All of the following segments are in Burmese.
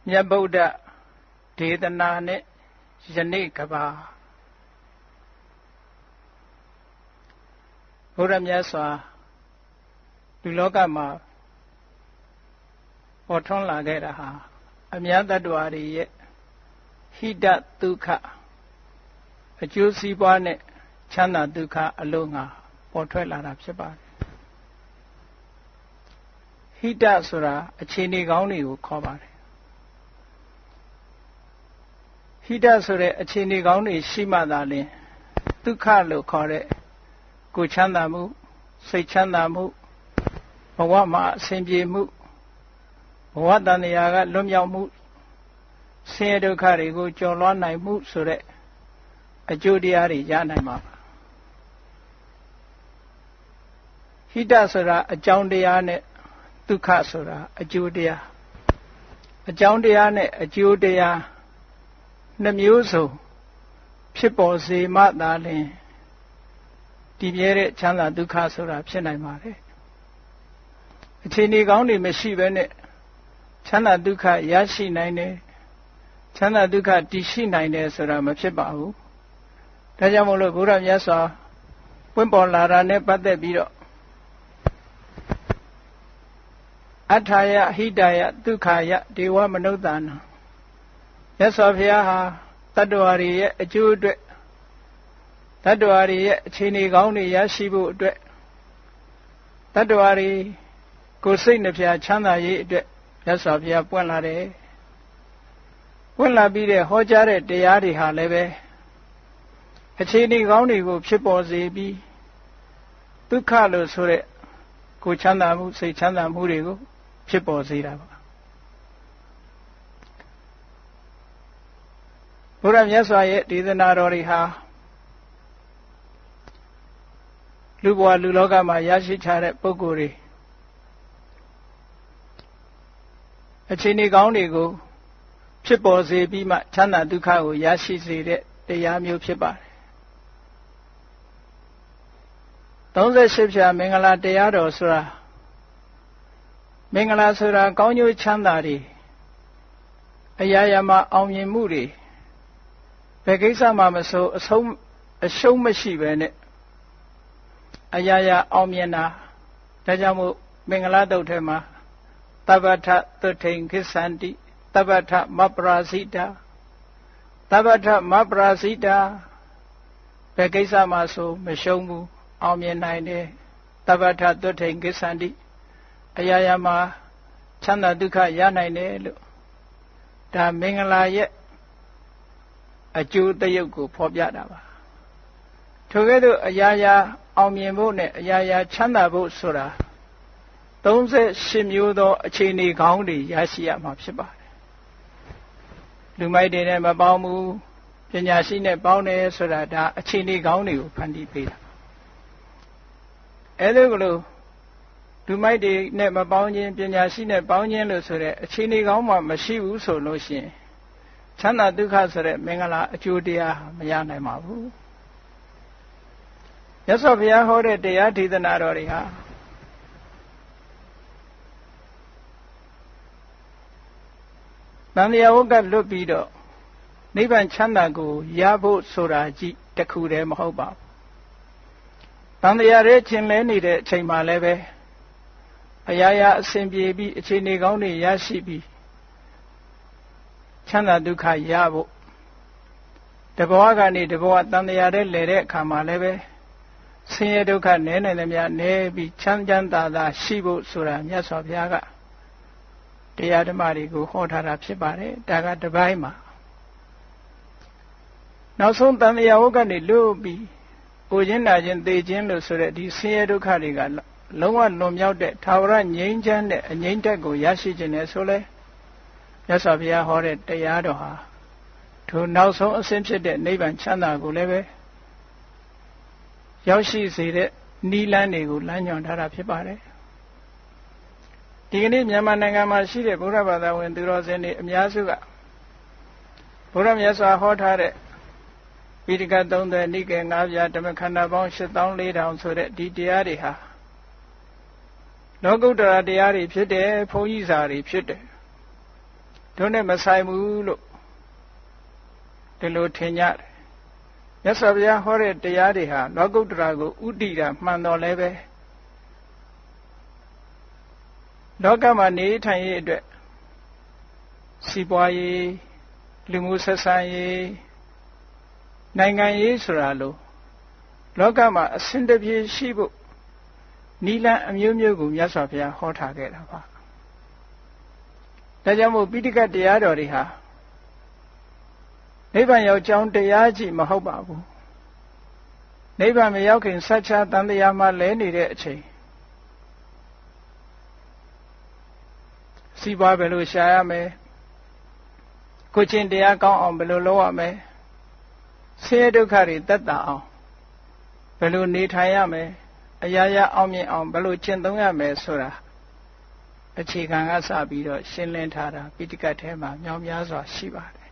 မြတ်ဗုဒ္ဓဒေသနာနဲ့ယနေ့ကဘာဘုရားမြတ်စွာလူလောကမှာပေါ်ထွန်းလာခဲ့တာဟာအများတ attva တွေရဲ့ဟိတဒုက္ခအကျိုးစီးပွားနဲ့ချမ်းသာဒုက္ခအလုံးငါပေါ်ထွက်လာတာဖြစ်ပါတယ်ဟိတဆိုတာအခြေအနေကောင်းတွေကိုခေါ်ပါတယ်ဟိတဆိုတဲ့အခြေအနေကောင်းတွေရှိမှသာလျှင်ဒုက္ခလို့ခေါ်တဲ့ကိုယ်ချမ်းသာမှုစိတ်ချမ်းသာမှုဘဝမှာအဆင်ပြေမှုဘဝတန်တရားကလွတ်မြောက်မှုဆင်းရဲဒုက္ခတွေကိုကျော်လွှားနိုင်မှုဆိုတဲ့အကျိုးတရားတွေရနိုင်မှာပါဟိတဆိုတာအကြောင်းတရားနဲ့ဒုက္ခဆိုတာအကျိုးတရားအကြောင်းတရားနဲ့အကျိုးတရားနှမျိုးစုံဖြစ်ပေါ်စေမှသာလျှင်တည်မြဲတဲ့ချမ်းသာဒုက္ခဆိုတာဖြစ်နိုင်ပါတယ်အခြေအနေကောင်းတွေမရှိဘဲနဲ့ချမ်းသာဒုက္ခရရှိနိုင်တယ်ချမ်းသာဒုက္ခတည်ရှိနိုင်တယ်ဆိုတာမဖြစ်ပါဘူးဒါကြောင့်မို့လို့ဘုရားမြတ်စွာပွင့်ပေါ်လာတာနဲ့ပတ်သက်ပြီးတော့အထာယဟိတယဒုက္ခယဒေဝမနုဿာနံမြတ်စွာဘုရားဟာတတ္တဝါတွေရဲ့အကျိုးအတွက်တတ္တဝါတွေရဲ့အခြေအနေကောင်းတွေရရှိဖို့အတွက်တတ္တဝါတွေကိုယ်စိတ်နှပြချမ်းသာရေးအတွက်မြတ်စွာဘုရားပွင့်လာတယ်ပွင့်လာပြီးတဲ့ဟောကြားတဲ့တရားတွေဟာလည်းပဲအခြေအနေကောင်းတွေကိုဖြစ်ပေါ်စေပြီးဒုက္ခလို့ဆိုတဲ့ကိုယ်ချမ်းသာမှုစိတ်ချမ်းသာမှုတွေကိုဖြစ်ပေါ်စေတာပါဘုရားမြတ်စွာရဲ့ဒေသနာတော်တွေဟာလူဘဝလူလောကမှာရရှိချတဲ့ပုဂ္ဂိုလ်တွေအခြေအနေကောင်းတွေကိုဖြစ်ပေါ်စေပြီးမှချမ်းသာဒုက္ခကိုရရှိစေတဲ့တရားမျိုးဖြစ်ပါတယ်38ဖြာမင်္ဂလာတရားတော်ဆိုတာမင်္ဂလာဆိုတာကောင်းကျိုးချမ်းသာတွေအရာရာမှာအောင်မြင်မှုတွေဘယ်ကိစ္စမှမဆိုအရှုံးမရှိပဲနဲ့အရာရာအောင်မြင်တာဒါကြောင့်မို့မင်္ဂလာတုတ်ထဲမှာသဗ္ဗထသုထိန်ခိသန္တိသဗ္ဗထမပ္ပရာဇိတာသဗ္ဗထမပ္ပရာဇိတာဘယ်ကိစ္စမှဆိုမရှုံးဘူးအောင်မြင်နိုင်တယ်သဗ္ဗထသုထိန်ခိသန္တိအရာရာမှာချမ်းသာဒုက္ခရနိုင်တယ်လို့ဒါမင်္ဂလာရဲ့အကျိုးတရုပ်ကိုဖော်ပြတာပါထိုကဲ့သို့အရာရာအောင်မြင်ဖို့နဲ့အရာရာချမ်းသာဖို့ဆိုတာ38မျိုးသောအခြေအနေကောင်းတွေရရှိရမှာဖြစ်ပါတယ်လူမိုက်တွေနဲ့မပေါင်းဘူးပညာရှိနဲ့ပေါင်းတယ်ဆိုတာဒါအခြေအနေကောင်းတွေကိုဖန်တီးပေးတာအဲဒါကလို့လူမိုက်တွေနဲ့မပေါင်းခြင်းပညာရှိနဲ့ပေါင်းခြင်းလို့ဆိုတဲ့အခြေအနေကောင်းမှမရှိဘူးဆိုလို့ရှိရင်ချမ်းသာဒုက္ခဆိုတဲ့မင်္ဂလာအကျိုးတရားမရနိုင်ပါဘူးမြတ်စွာဘုရားဟောတဲ့တရားဒေသနာတော်တွေဟာတန်တရားဝကလွတ်ပြီးတော့နိဗ္ဗာန်ချမ်းသာကိုရဖို့ဆိုတာကြီးတခုတည်းမဟုတ်ပါဘူးတန်တရားရဲ့ခြင်းလဲနေတဲ့အချိန်မှလည်းပဲအရာရာအစဉ်ပြေပြီးအခြေအနေကောင်းတွေရရှိပြီးချမ်းသာဒုက္ခရဖို့တဘဝကနေတဘဝတန်တရားတဲ့လဲတဲ့အခါမှာလည်းပဲဆင်းရဲဒုက္ခနည်းနိုင်သမျှနည်းပြီးချမ်းချမ်းသာသာရှိဖို့ဆိုတာမြတ်စွာဘုရားကတရားဓမ္မတွေကိုဟောထားတာဖြစ်ပါတယ်ဒါကတစ်ပိုင်းမှာနောက်ဆုံးတန်တရားဝကနေလွတ်ပြီးကိုချင်းနာချင်းသိချင်းလို့ဆိုတဲ့ဒီဆင်းရဲဒုက္ခတွေကလုံးဝလွန်မြောက်တဲ့ထာဝရငြိမ်းချမ်းတဲ့အငြိမ့်တက်ကိုရရှိခြင်းနဲ့ဆိုလဲမြတ်စွာဘုရားဟောတဲ့တရားတော်ဟာထိုနောက်ဆုံးအဆင့်ဖြစ်တဲ့နိဗ္ဗာန်ချမ်းသာကိုလည်းပဲရောက်ရှိစေတဲ့နိလန်းတွေကိုလမ်းညွှန်ထားတာဖြစ်ပါတယ်ဒီကနေ့မြန်မာနိုင်ငံမှာရှိတဲ့ဗုဒ္ဓဘာသာဝင်သူတော်စင်တွေအများစုကဘုရားမြတ်စွာဟောထားတဲ့ပိဋကတ်30နိကေ9ပြားဓမ္မခန္ဓာပေါင်း84,000ဆိုတဲ့ဒီတရားတွေဟာလောကုတ္တရာတရားတွေဖြစ်တယ်ဘုန်းကြီးစာတွေဖြစ်တယ် တို့နဲ့မဆိုင်ဘူးလို့ဒီလိုထင်ကြတယ်မြတ်စွာဘုရားဟောတဲ့တရားတွေဟာလောကုတ္တရာကိုဥတည်တာမှန်တော်လဲပဲလောကမှာနေထိုင်ရေးအတွက်စီးပွားရေးလူမှုဆက်ဆံရေးနိုင်ငံရေးဆိုတာလို့လောကမှာအစဉ်တပြေရှိဖို့နိလန်းအမျိုးမျိုးကိုမြတ်စွာဘုရားဟောထားခဲ့တာပါဒါကြောင့်မို့ပိဋကတ်တရားတော်တွေဟာနိဗ္ဗာန်ရောက်ကြောင်းတရားကြီးမဟုတ်ပါဘူးနိဗ္ဗာန်မရောက်ခင်ဆက်ချတန်တရားမှာလဲနေတဲ့အချိန်စီးပွားဘယ်လိုရှာရမလဲကိုချင်းတရားကောင်းအောင်ဘယ်လိုလုပ်ရမလဲဆင်းရဲဒုက္ခတွေသက်သာအောင်ဘယ်လိုနေထိုင်ရမလဲအရာရာအောင်မြင်အောင်ဘယ်လိုကျင့်သုံးရမလဲဆိုတာအခြေခံကစပြီးတော့ရှင်းလင်းထားတာပိဋကတ်ထဲမှာမြောက်များစွာရှိပါတယ်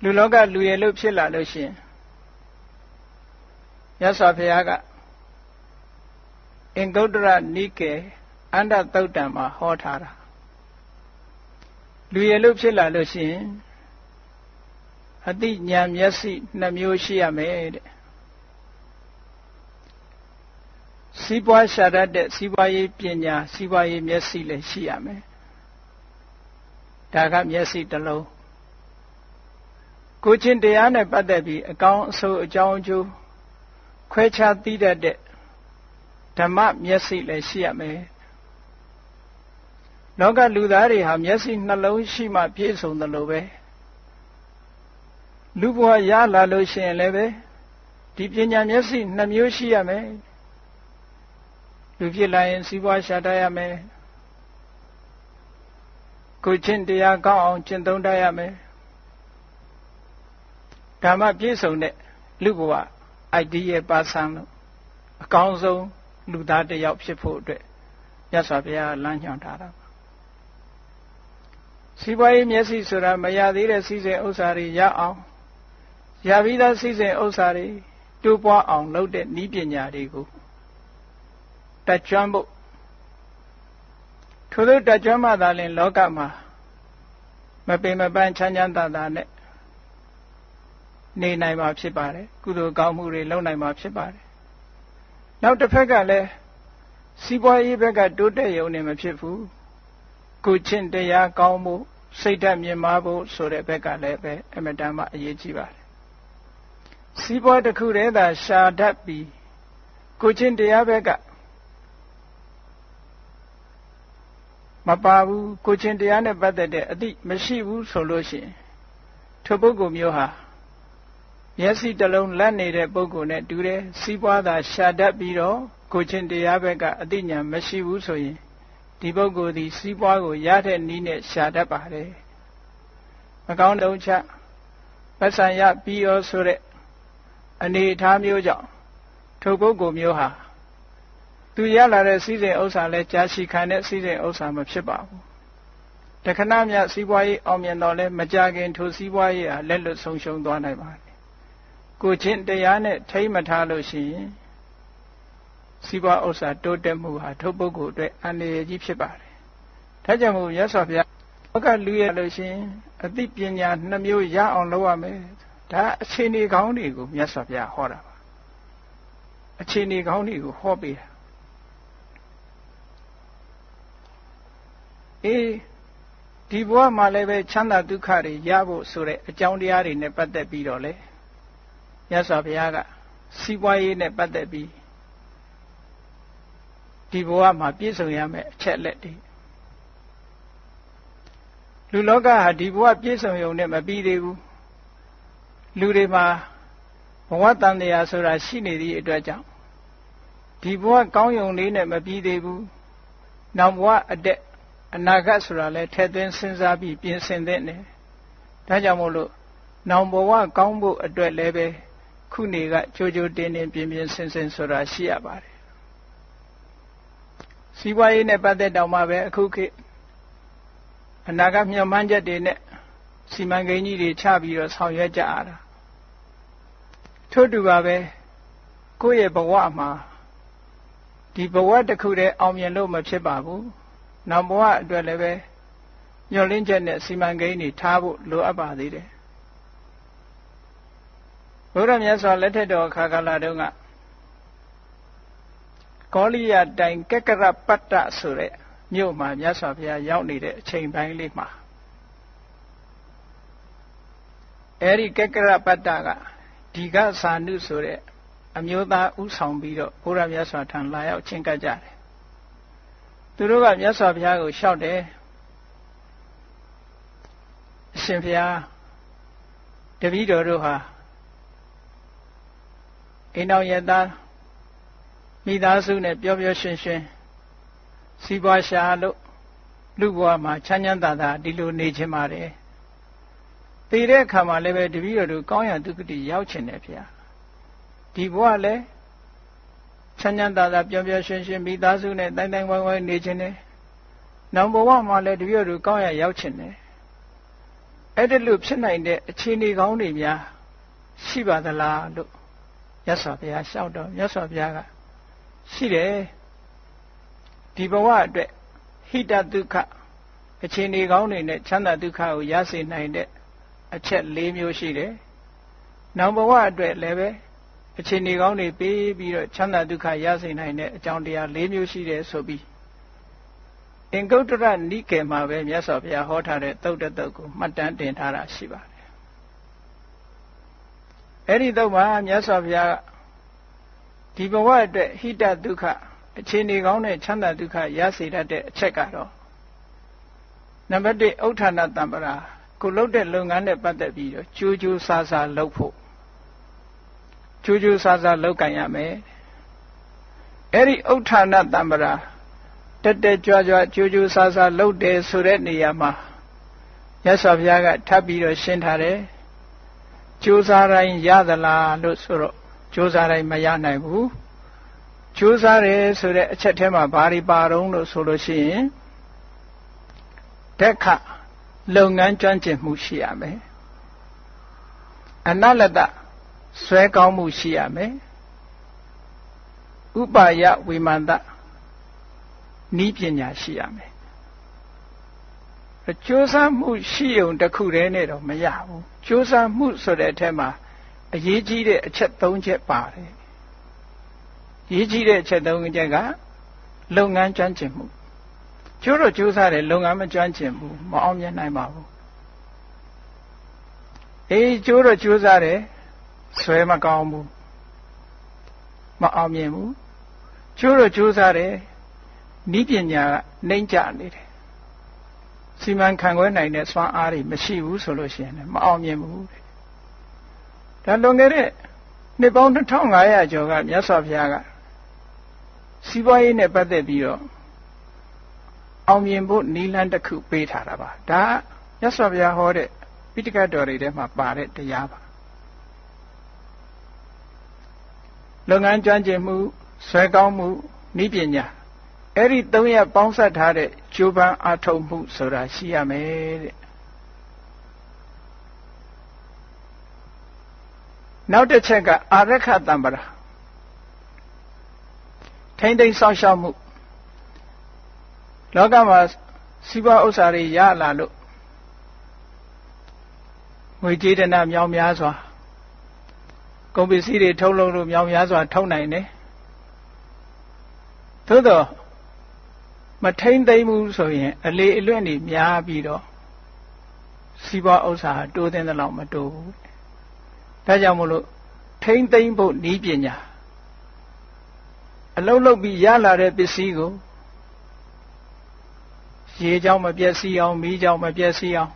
လူလောကလူရည်လို့ဖြစ်လာလို့ရှိရင်မြတ်စွာဘုရားကအင်္ဂုတ္တရနိကေအန္တသုတ်တံမှာဟောထားတာလူရည်လို့ဖြစ်လာလို့ရှိရင်အတိညာမျက်စိ2မျိုးရှိရမယ်တဲ့စီးပွားရှာတတ်တဲ့စီးပွားရေးပညာစီးပွားရေးမျက်စိလည်းရှိရမယ်ဒါကမျက်စိတစ်လုံးကိုချင်းတရားနဲ့ပတ်သက်ပြီးအကောင်းအဆိုးအကြောင်းအကျိုးခွဲခြားသိတတ်တဲ့ဓမ္မမျက်စိလည်းရှိရမယ်လောကလူသားတွေဟာမျက်စိနှလုံးရှိမှပြည့်စုံတယ်လို့ပဲလူဘဝရလာလို့ရှိရင်လည်းပဲဒီပညာမျက်စိ2မျိုးရှိရမယ်လူဖြစ်လာရင်စီးပွားရှာတတ်ရမယ်ကိုချင်းတရားကောင်းအောင်ကျင့်သုံးတတ်ရမယ်ဓမ္မပြည့်စုံတဲ့လူဘဝ ideal person လို့အကောင်းဆုံးလူသားတစ်ယောက်ဖြစ်ဖို့အတွက်မြတ်စွာဘုရားလမ်းညွှန်ထားတာပါစီးပွားရေးမျက်စိဆိုတာမရသေးတဲ့စီစဉ်ဥစ္စာတွေရအောင်ရပြီးသားစီစဉ်ဥစ္စာတွေတိုးပွားအောင်လုပ်တဲ့နည်းပညာတွေကိုတတ်ကျွမ်းဖို့ထို့သောတတ်ကျွမ်းမှသာလျှင်လောကမှာမပင်မပန်းချမ်းချမ်းသာသာနဲ့နေနိုင်မှာဖြစ်ပါတယ်ကုသိုလ်ကောင်းမှုတွေလုပ်နိုင်မှာဖြစ်ပါတယ်နောက်တစ်ဖက်ကလည်းစီးပွားရေးဘက်ကတိုးတက်ရုံနဲ့မဖြစ်ဘူးကိုချင်းတရားကောင်းမှုစိတ်ဓာတ်မြင့်မားဖို့ဆိုတဲ့ဘက်ကလည်းပဲအမတန်မှအရေးကြီးပါတယ်စီးပွားတစ်ခုတည်းသာရှာတတ်ပြီးကိုချင်းတရားဘက်ကမပါဘူးကိုချင်းတရားနဲ့ပတ်သက်တဲ့အသိမရှိဘူးဆိုလို့ရှိရင်ထိုပုဂ္ဂိုလ်မျိုးဟာမျက်စိတစ်လုံးလက်နေတဲ့ပုဂ္ဂိုလ်နဲ့တူတယ်စီးပွားသာရှာတတ်ပြီးတော့ကိုချင်းတရားဘက်ကအသိဉာဏ်မရှိဘူးဆိုရင်ဒီပုဂ္ဂိုလ်ဒီစီးပွားကိုရတဲ့နည်းနဲ့ရှာတတ်ပါတယ်မကောင်းတဲ့ဥစ္စာပတ်စံရပြီးရောဆိုတဲ့အနေအထားမျိုးကြောင့်ထိုပုဂ္ဂိုလ်မျိုးဟာသူရလာတဲ့စီးစိမ်ဥစ္စာလဲကြာရှည်ခံတဲ့စီးစိမ်ဥစ္စာမဖြစ်ပါဘူးတခဏမြစီးပွားရေးအောင်မြင်တော့လဲမကြခင်ထိုစီးပွားရေးဟာလက်လွတ်ဆုံးရှုံးသွားနိုင်ပါတယ်ကိုချင်းတရားနဲ့ထိမ့်မထားလို့ရှိရင်စီးပွားဥစ္စာတိုးတက်မှုဟာထိုပုဂ္ဂိုလ်အတွက်အန္တရာယ်ကြီးဖြစ်ပါတယ်ဒါကြောင့်မို့မြတ်စွာဘုရားဘောကလူရလို့ရှိရင်အသိပညာ2မျိုးရအောင်လုပ်ရမယ်ဒါအခြေအနေကောင်းတွေကိုမြတ်စွာဘုရားဟောတာပါအခြေအနေကောင်းတွေကိုဟောပေးတာဒီဘဝမှာလည်းပဲချမ်းသာဒုက္ခတွေရဖို့ဆိုတဲ့အကြောင်းတရားတွေနဲ့ပတ်သက်ပြီးတော့လေမြတ်စွာဘုရားကစီးပွားရေးနဲ့ပတ်သက်ပြီးဒီဘဝမှာပြည့်စုံရမယ့်အချက်လက်တွေလူလောကဟာဒီဘဝပြည့်စုံရုံနဲ့မပြီးသေးဘူးလူတွေမှာဘဝတန်တရားဆိုတာရှိနေသည့်အတွက်ကြောင့်ဒီဘဝကောင်းရုံလေးနဲ့မပြီးသေးဘူးနောက်ဘဝအနာဂတ်ဆိုတာလဲထည့်သွင်းစဉ်းစားပြီးပြင်ဆင်သင့်တယ်ဒါကြောင့်မို့လို့နောင်ဘဝကောင်းဖို့အတွက်လည်းပဲခုနေကကြိုးကြိုးတင်းတင်းပြင်ပြင်ဆင်ဆင်ဆိုတာရှိရပါတယ်စီးပွားရေးနဲ့ပတ်သက်တော့မှပဲအခုခေတ်အနာဂတ်မျှော်မှန်းချက်တွေနဲ့စီမံကိန်းကြီးတွေချပြီးတော့ဆောင်ရွက်ကြရတာထို့တူပါပဲကိုယ့်ရဲ့ဘဝမှာဒီဘဝတစ်ခုတည်းအောင်မြင်လို့မဖြစ်ပါဘူး နောက်ဘဝအတွက်လည်းပဲညှော်လင့်ချက်နဲ့စီမံကိန်းတွေထားဖို့လိုအပ်ပါသေးတယ်ဘုရားမြတ်စွာလက်ထက်တော်အခါကာလတုန်းကကောလိယတိုင်ကက္ကရပတ္တဆိုတဲ့မြို့မှာမြတ်စွာဘုရားရောက်နေတဲ့အချိန်ပိုင်းလေးမှာအဲဒီကက္ကရပတ္တကဒီကသာနုဆိုတဲ့အမျိုးသားဥဆောင်ပြီးတော့ဘုရားမြတ်စွာထံလာရောက်ချင်းကပ်ကြတယ်သူတို့ကမြတ်စွာဘုရားကိုလျှောက်တယ်အရှင်ဘုရားတပည့်တော်တို့ဟာအိမ်တော်ရသားမိသားစုနဲ့ပျော်ပျော်ရွှင်ရွှင်စီးပွားရှာလို့လူဘဝမှာချမ်းချမ်းသာသာဒီလိုနေခြင်းပါတယ်တည်တဲ့အခါမှာလည်းပဲတပည့်တော်တို့ကောင်းရာဒုက္ခတိရောက်ခြင်းတယ်ဗျာဒီဘဝလည်းချမ်းချမ်းသာသာပျော်ပျော်ရွှင်ရွှင်မိသားစုနဲ့တိုင်းတိုင်းဝိုင်းဝိုင်းနေခြင်းတယ်နောက်ဘဝမှာလည်းတပည့်တော်တို့ကောင်းရာရောက်ခြင်းတယ်အဲ့ဒါလို့ဖြစ်နိုင်တဲ့အခြေအနေကောင်းတွေများရှိပါသလားလို့မြတ်စွာဘုရားလျှောက်တော့မြတ်စွာဘုရားကရှိတယ်ဒီဘဝအတွက်ဟိတဒုက္ခအခြေအနေကောင်းတွေနဲ့ချမ်းသာဒုက္ခကိုရစေနိုင်တဲ့အချက်၄မျိုးရှိတယ်နောက်ဘဝအတွက်လည်းပဲအခြေအနေကောင်းတွေပေးပြီးတော့ချမ်းသာဒုက္ခရစေနိုင်တဲ့အကြောင်းတရား၄မျိုးရှိတယ်ဆိုပြီးအင်္ဂုတ္တရနိကေမှာပဲမြတ်စွာဘုရားဟောထားတဲ့သုတ်တတုတ်ကိုမှတ်တမ်းတင်ထားတာရှိပါတယ်အဲ့ဒီတော့မှမြတ်စွာဘုရားဒီဘဝအတွက်ဟိတဒုက္ခအခြေအနေကောင်းတဲ့ချမ်းသာဒုက္ခရစေတတ်တဲ့အချက်ကတော့နံပါတ်1ဥဋ္ဌာဏတံပရာကိုလုပ်တဲ့လုပ်ငန်းနဲ့ပတ်သက်ပြီးတော့ကြိုးကြိုးစားစားလုပ်ဖို့ကြိုးကြိုးစားစားလုပ်ကြရမယ်အဲ့ဒီဥဋ္ဌာဏတံပရာတက်တက်ကြွကြွကြိုးကြိုးစားစားလုပ်တယ်ဆိုတဲ့နေရာမှာမြတ်စွာဘုရားကထပ်ပြီးတော့ရှင်းထားတယ်ကြိုးစားတိုင်းရသလားလို့ဆိုတော့ကြိုးစားတိုင်းမရနိုင်ဘူးကြိုးစားတယ်ဆိုတဲ့အချက်ထဲမှာဘာတွေပါတော့လို့ဆိုလို့ရှိရင်တက်ခလုပ်ငန်းကျွမ်းကျင်မှုရှိရမယ်အနလတဆွဲကောင်းမှုရှိရမယ်ဥပါယဝိမန္တဤပညာရှိရမယ်ကြိုးစားမှုရှိုံတစ်ခုတည်းနဲ့တော့မရဘူးကြိုးစားမှုဆိုတဲ့အထက်မှာအရေးကြီးတဲ့အချက်၃ချက်ပါတယ်ရေးကြီးတဲ့အချက်၃ချက်ကလုပ်ငန်းကျွမ်းကျင်မှုကျိုးတော့ကြိုးစားတယ်လုပ်ငန်းမကျွမ်းကျင်ဘူးမအောင်မြင်နိုင်ပါဘူးကျိုးတော့ကြိုးစားတယ်ဆွဲမကောင်းဘူးမအောင်မြင်ဘူးကျိုးတော့ကြိုးစားတယ်ဤပညာကနှိမ့်ကျနေတယ်စီမံခန့်ခွဲနိုင်တဲ့စွမ်းအားတွေမရှိဘူးဆိုလို့ရှိရင်လည်းမအောင်မြင်ဘူးတဲ့ဒါလွန်ခဲ့တဲ့နှစ်ပေါင်း2500ကျော်ကမြတ်စွာဘုရားကစီးပွားရေးနဲ့ပတ်သက်ပြီးတော့အောင်မြင်ဖို့နည်းလမ်းတစ်ခုပေးထားတာပါဒါမြတ်စွာဘုရားဟောတဲ့ပိဋကတ်တော်တွေထဲမှာပါတဲ့တရားပါလုပ်ငန်းကျွမ်းကျင်မှုဆွဲကောင်းမှုနည်းပညာအဲ့ဒီ၃ရပ်ပေါင်းစပ်ထားတဲ့ကြိုးပမ်းအားထုတ်မှုဆိုတာရှိရမယ်တဲ့နောက်တစ်ချက်ကအာရခတံပရာထိမ့်သိမ်းစောင့်ရှောက်မှုလောကမှာစီးပွားဥစ္စာတွေရလာလို့ငွေကြေးဒဏမြောင်များစွာကုန်ပစ္စည်းတွေထုတ်လုပ်လို့မြောင်များစွာထုတ်နိုင်တယ်သို့တော့မထိမ့်သိမ်းဘူးဆိုရင်အလေအလွင့်တွေများပြီးတော့စီးပွားဥစ္စာတိုးသင်းတဲ့လောက်မတိုးဘူးဒါကြောင့်မို့လို့ထိမ့်သိမ်းဖို့နည်းပညာအလုံးလုံးပြီးရလာတဲ့ပစ္စည်းကိုရေကြောင့်မပျက်စီးအောင်မီးကြောင့်မပျက်စီးအောင်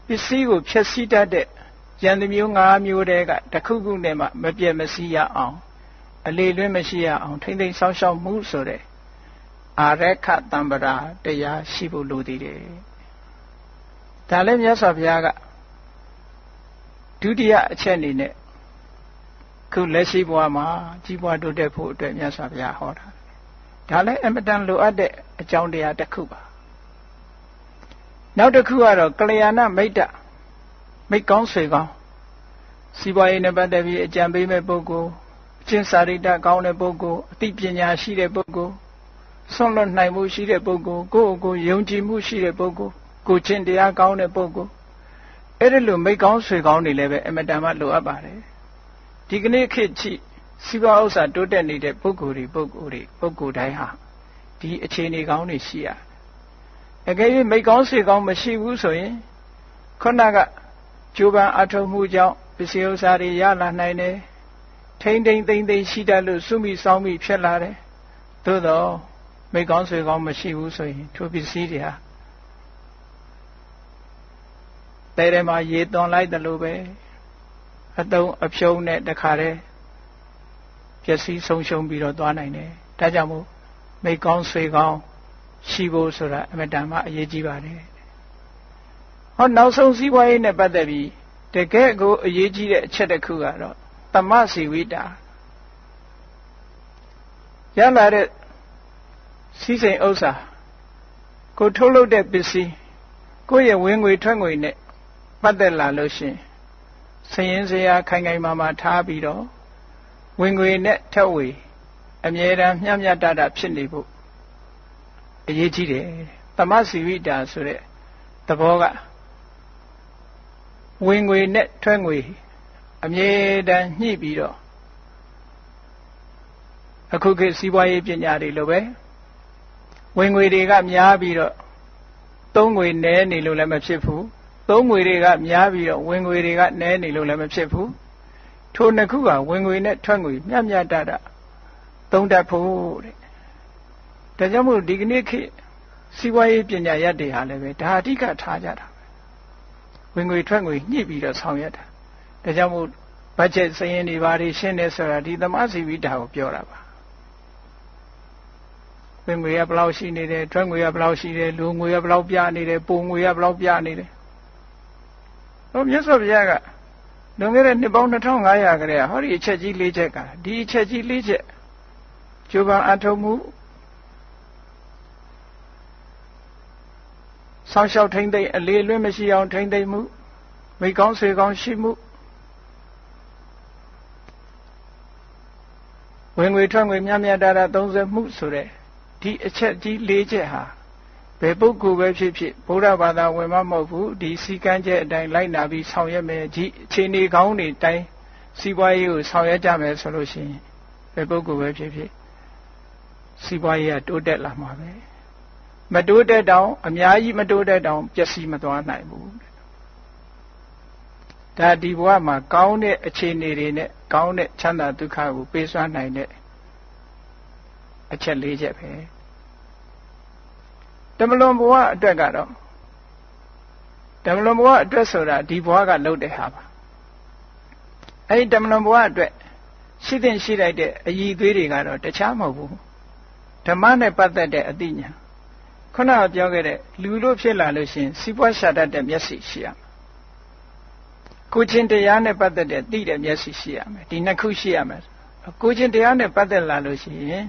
ပစ္စည်းကိုဖျက်ဆီးတတ်တဲ့ယန္တမျိုး၅မျိုးတည်းကတစ်ခုခုနဲ့မှမပြတ်မစီးရအောင်အလေလွင့်မရှိရအောင်ထိမ့်သိမ်းစောင့်ရှောက်မှုဆိုတဲ့အာရခတံပရာတရားရှိဖို့လိုသေးတယ်ဒါလည်းမြတ်စွာဘုရားကဒုတိယအချက်အနေနဲ့ခုလက်ရှိဘဝမှာကြီးပွားတိုးတက်ဖို့အတွက်မြတ်စွာဘုရားဟောတာဒါလည်းအမတန်လိုအပ်တဲ့အကြောင်းတရားတစ်ခုပါနောက်တစ်ခုကတော့ကလျာဏမိတ်တမိတ်ကောင်းဆွေကောင်းစီးပွားရေးနဲ့ပတ်သက်ပြီးအကြံပေးမဲ့ပုဂ္ဂိုလ်အကျင့်စာရိတ္တကောင်းတဲ့ပုဂ္ဂိုလ်အသိပညာရှိတဲ့ပုဂ္ဂိုလ် ဆွန့်လွတ်နိုင်မှုရှိတဲ့ပုဂ္ဂိုလ်ကိုယုံကြည်မှုရှိတဲ့ပုဂ္ဂိုလ်ကိုချင်းတရားကောင်းတဲ့ပုဂ္ဂိုလ်အဲ့ဒီလိုမိကောင်းဆွေကောင်းတွေလည်းပဲအမတန်မှလိုအပ်ပါတယ်ဒီကနေ့ခေတ်ကြည့်စီးပွားဥစ္စာတိုးတက်နေတဲ့ပုဂ္ဂိုလ်တိုင်းဟာဒီအခြေအနေကောင်းတွေရှိရအကယ်၍မိကောင်းဆွေကောင်းမရှိဘူးဆိုရင်ခုနကကြိုးပမ်းအထောက်မှုကြောင့်ပစ္စည်းဥစ္စာတွေရလာနိုင်တယ်ထိမ့်သိမ့်ရှိတတ်လို့စုမိစောင်းမိဖြစ်လာတယ်သို့တော့မိကောင်းဆွေကောင်းမရှိဘူးဆိုရင်ထိုပစ္စည်းတွေဟာတဲထဲမှာရေသွန်လိုက်တယ်လို့ပဲအတုံးအဖြုံးနဲ့တခါတည်းပျက်စီးဆုံးရှုံးပြီးတော့သွားနိုင်တယ်ဒါကြောင့်မို့မိကောင်းဆွေကောင်းရှိဖို့ဆိုတာအမတန်မှအရေးကြီးပါတယ်ဟောနောက်ဆုံးစီးပွားရေးနဲ့ပတ်သက်ပြီးတကယ့်ကိုအရေးကြီးတဲ့အချက်တစ်ခုကတော့သမစီဝိတာရလာတဲ့စီးစိမ်ဥစ္စာကိုထုတ်လုပ်တဲ့ပစ္စည်းကိုယ့်ရဲ့ဝင်ငွေထွက်ငွေနဲ့ပတ်သက်လာလို့ရှိရင်စည်ရင်စရာခိုင်မာမာထားပြီးတော့ဝင်ငွေနဲ့ထက်ဝေအမြဲတမ်းမျှမျှတတဖြစ်နေဖို့အရေးကြီးတယ်သမစီဝိတာဆိုတဲ့သဘောကဝင်ငွေနဲ့ထွက်ငွေအမြဲတမ်းညှိပြီးတော့အခုခေတ်စီးပွားရေးပညာတွေလိုပဲဝင်ငွေတွေကများပြီးတော့သုံးငွေနည်းနေလို့လည်းမဖြစ်ဘူးသုံးငွေတွေကများပြီးတော့ဝင်ငွေတွေကနည်းနေလို့လည်းမဖြစ်ဘူးထိုနှစ်ခုကဝင်ငွေနဲ့ထွက်ငွေမျှမျှတတသုံးတတ်ဖို့တဲ့ဒါကြောင့်မို့ဒီကနေ့ခေတ်စီးပွားရေးပညာရပ်တွေဟာလည်းပဲဒါအဓိကထားကြတာဝင်ငွေထွက်ငွေညှိပြီးတော့ဆောင်ရွက်တာဒါကြောင့်မို့ဘတ်ဂျက်စရင်းတွေဘာတွေရှင်းနေဆိုတာဒီသမစီဝိတာကိုပြောတာပါဝင်ငွေကဘယ်လောက်ရှိနေတယ်ထွက်ငွေကဘယ်လောက်ရှိတယ်လူငွေကဘယ်လောက်ပြနေတယ်ပုံငွေကဘယ်လောက်ပြနေတယ်ဟောမြတ်စွာဘုရားကလွန်ခဲ့တဲ့နှစ်ပေါင်း2500ခရဲဟောဒီအချက်ကြီး၄ချက်ကဒီအချက်ကြီး၄ချက်ကျိုးပန်းအထုံမှုဆောင်းလျှောက်ထိမ့်သိမ့်အလေးလွှဲမရှိအောင်ထိမ့်သိမ့်မှုမိကောင်းဆွေကောင်းရှိမှုဝင်ငွေထွက်ငွေမျှမျှတတသုံးစွဲမှုဆိုတဲ့ဒီအချက်ကြီး၄ချက်ဟာဘယ်ပုဂ္ဂိုလ်ပဲဖြစ်ဖြစ်ဗုဒ္ဓဘာသာဝင်မမဟုတ်ဘူးဒီစီကံချက်အတိုင်းလိုက်နာပြီးဆောင်ရွက်မယ်ဒီအခြေအနေကောင်းတွေတိုင်းစီးပွားရေးကိုဆောင်ရွက်ကြမယ်ဆိုလို့ရှိရင်ဘယ်ပုဂ္ဂိုလ်ပဲဖြစ်ဖြစ်စီးပွားရေးကတိုးတက်လာမှာပဲမတိုးတက်တောင်အများကြီးမတိုးတက်တောင်ပျက်စီးမသွားနိုင်ဘူးဒါဒီဘဝမှာကောင်းတဲ့အခြေအနေတွေနဲ့ကောင်းတဲ့ချမ်းသာဒုက္ခကိုပေးစွမ်းနိုင်တဲ့အချက်၄ချက်ပဲတမလွန်ဘဝအတွက်ကတော့တမလွန်ဘဝအတွက်ဆိုတာဒီဘဝကလုပ်တဲ့ဟာပါအဲဒီတမလွန်ဘဝအတွက်ရှိတဲ့ရှိလိုက်တဲ့အည်သွေးတွေကတော့တခြားမဟုတ်ဘူးဓမ္မနဲ့ပတ်သက်တဲ့အသိဉာဏ်ခုနကပြောခဲ့တဲ့လူလို့ဖြစ်လာလို့ရှိရင်စီးပွားရှာတတ်တဲ့မျက်စိရှိရမယ်ကိုချင်းတရားနဲ့ပတ်သက်တဲ့သိတဲ့မျက်စိရှိရမယ်ဒီနှစ်ခုရှိရမယ်ကိုချင်းတရားနဲ့ပတ်သက်လာလို့ရှိရင်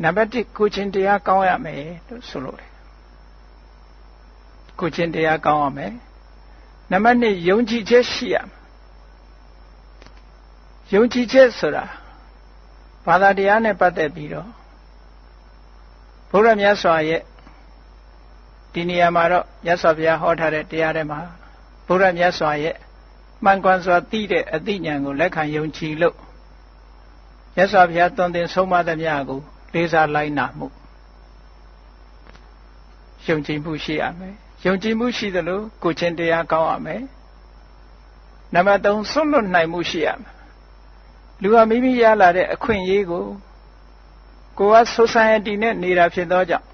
နံပါတ်1ကိုချင်းတရားကောင်းရမယ်လို့ဆိုလို့တယ်ကိုချင်းတရားကောင်းရမယ်နံပါတ်2ယုံကြည်ချက်ရှိရမယ်ယုံကြည်ချက်ဆိုတာဘာသာတရားနဲ့ပတ်သက်ပြီးတော့ဘုရားမြတ်စွာရဲ့ဒီနေရာမှာတော့မြတ်စွာဘုရားဟောထားတဲ့တရားထဲမှာဘုရားမြတ်စွာရဲ့မှန်ကန်စွာသိတဲ့အသိဉာဏ်ကိုလက်ခံယုံကြည်လို့မြတ်စွာဘုရားသွန်သင်ဆုံးမသမျှကိုလေးစားလိုက်နာမှုယုံကြည်မှုရှိရမယ်ယုံကြည်မှုရှိသလိုကိုချင်းတရားကောင်းရမယ်နံပါတ်3ဆွလွတ်နိုင်မှုရှိရမယ်လူဟာမိမိရလာတဲ့အခွင့်အရေးကိုကိုယ်က society နဲ့နေတာဖြစ်သောကြောင့်